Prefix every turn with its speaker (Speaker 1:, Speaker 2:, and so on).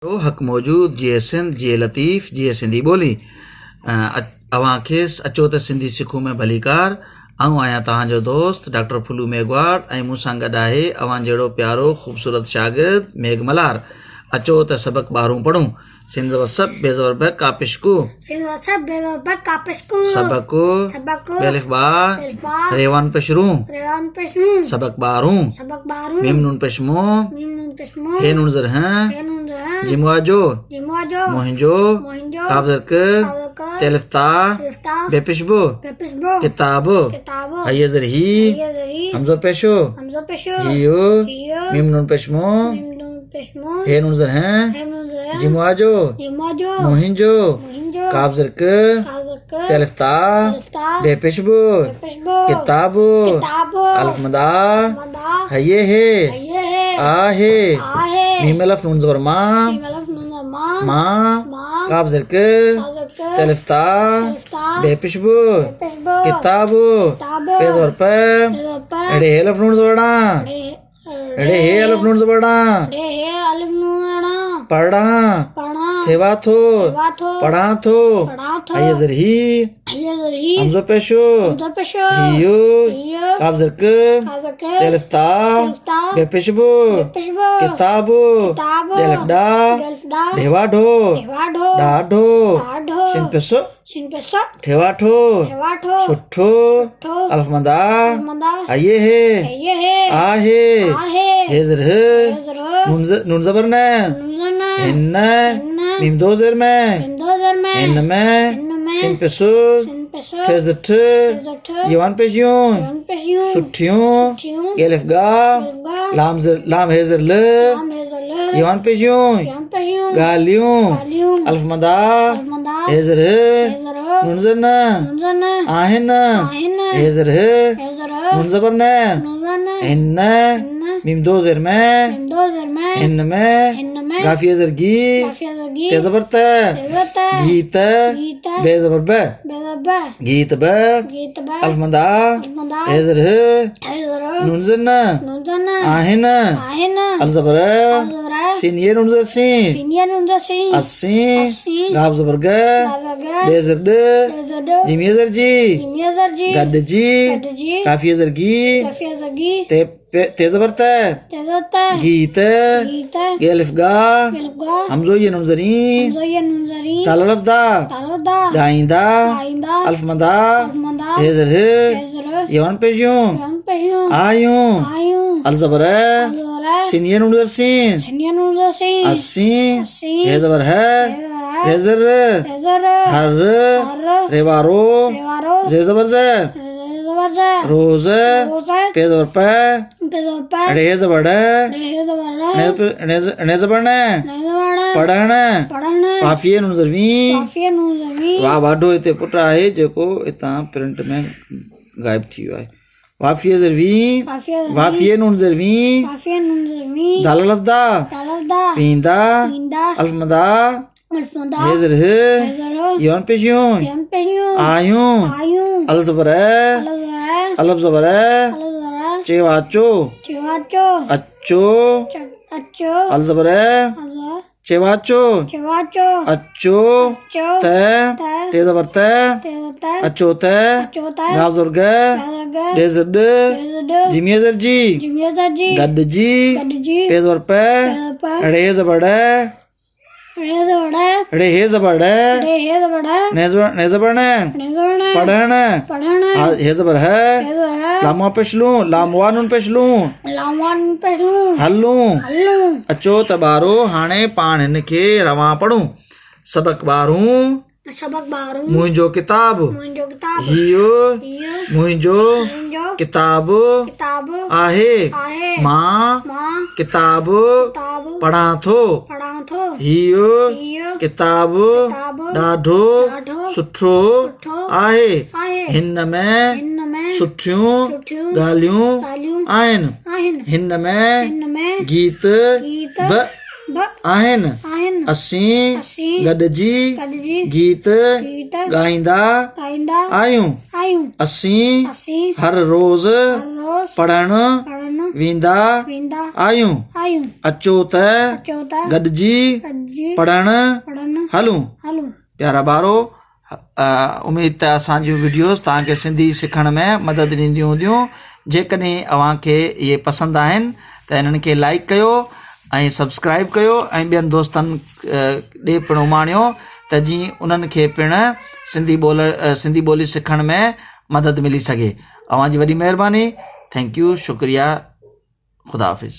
Speaker 1: तो हक़ मौजूद जिए सिंध जिए लतीफ़ जिए सिंधी ॿोली अव्हांखे अचो त सिंधी सिखूं में भलीकार। आऊं आहियां तव्हांजो दोस्त डॉक्टर फुलू मेघवार ऐं मूंसां गॾु आहे अव्हां जहिड़ो प्यारो ख़ूबसूरत शागिर्द मेघ मल्हार। अचो त सबक़ ॿारहं पढ़ूं। सिंध वसब बेज़बर बक कापिशकू सबक़ु बेलिफ बा रेवान पेशरू सबक़ ॿारहं मीम नून पेशमो हे नून ज़र हैं जिमुआजो मोहिंजो काबज़रक तेलिफ्ता बेपिशबो किताब हयज़र ही हमज़ो पेशो हियो मीम नून पेशमो हे नून ज़र हैं जिमुआजो मोहिंजो काबज़रक तेलिफ्ता बेपिशबो किताब अल्फमदा हये है आहे मीम अलफ नून ज़बर मा काबज़रक तेलिफ्ता बेपिशबो किताब बेज़बर पे एड़े हे अलफ नून ज़बरना एड़े हे अलफ नून ज़बरना पढ़ा थेवा थो पढ़ा थो हयज़र ही हमज़ो पेशो हियो काबज़रक तेलिफ्ता बेपिशबो किताब तेलिफ्डा ढेवा ढो डाढो शिन पेशो ठेवा ठो सुठो अल्फमदा हये है आहे हेज़र नून ज़बर न हिन्न मीम दो ज़र में हिन्न में शिन पेशो ठेज़ठ यवान पेशियों सुठियों गेलिफ गा लाम हेज़र ल यवान पेशियों गालियों अल्फमदा हेज़र नून ज़र न आहिन हेज़र नून ज़बर न हिन्न मीम दो ज़र में हिन्न में गाफिया ज़र गी ते ज़बर त गीत बे ज़बर ब गीत ब अल्फमदा हेज़र नून ज़र न आहिन अल ज़बर सिन ये नून ज़र सीन अस्सी गाफ ज़बर ग दे ज़र द जिम ये ज़र जी गड जी काफिया ज़र गी ते ज़बर त गीत गेलिफ गा हमज़ो ये नून ज़री दाल अलफ दा दाइंदा अल्फमदा हेज़र यवान पेशियों आयूं अल ज़बर सिन ये नून ज़र सीन अस्सी हे ज़बर है हेज़र हर रेवारो जे ज़बर जे रोज़ पे ज़बर पे अड़े हे ज़बर ने ज़बर ने पढ़ण वाफिये नून ज़रवी वाह वाढो हिते पुट आहे जेको हितां प्रिंट में गायब थी वियो आहे। वाफिये ज़रवी वाफिये नून ज़रवी दाल अलफ दा पींदा अल्फमदा हेज़र यवान पेशियों आयूं अल ज़बर अलफ ज़बर चेवाचो अच्छो अल ज़बर चेवाचो अच्छो ते ज़बर त अच्छो त गाफ ज़र ग दे ज़र द जिम ये ज़र जी गड जी पे ज़बर पे अड़े ज़बर अड़े हे ज़बर ने ज़बर ने पढ़ण हे ज़बर है लामुआ पेशलू लामुआ नून पेशलू हलूं अचो त ॿारो हाणे पाण हिन खे रवां पढ़ूं। सबक़ ॿारहं मुंहिंजो किताब हियो मुंहिंजो किताब आहे मां किताब पढ़ा थो हियो किताब ॾाढो सुठो आहे हिन में सुठियूं ॻाल्हियूं आहिनि हिन में गीत बि आहिनि असीं
Speaker 2: असीं
Speaker 1: गॾिजी
Speaker 2: गॾिजी
Speaker 1: गीत
Speaker 2: गीत
Speaker 1: ॻाईंदा
Speaker 2: गाईंदा
Speaker 1: आहियूं
Speaker 2: आहियूं
Speaker 1: असीं
Speaker 2: असीं
Speaker 1: हर रोज़
Speaker 2: हर रोज़
Speaker 1: पढ़णु
Speaker 2: पढ़ण
Speaker 1: वेंदा
Speaker 2: वेंदा
Speaker 1: आहियूं
Speaker 2: आहियूं
Speaker 1: अचो त
Speaker 2: अचो त
Speaker 1: गॾिजी
Speaker 2: गॾिजी
Speaker 1: पढ़णु
Speaker 2: पढ़ण
Speaker 1: हलूं
Speaker 2: हलूं
Speaker 1: प्यारा ॿारो उमेद त असांजूं वीडियोस तव्हांखे सिंधी सिखण में मदद ॾींदियूं हूंदियूं जेकॾहिं अव्हांखे इहे पसंदि आहिनि त इन्हनि खे लाइक कयो ऐं सब्सक्राइब कयो ऐं ॿियनि दोस्तनि ॾे पिणु उमाणियो त जीअं उन्हनि खे पिणु सिंधी ॿोली सिखण में मदद मिली सघे अव्हांजी वॾी महिरबानी थैंक यू शुक्रिया ख़ुदा हाफ़िज़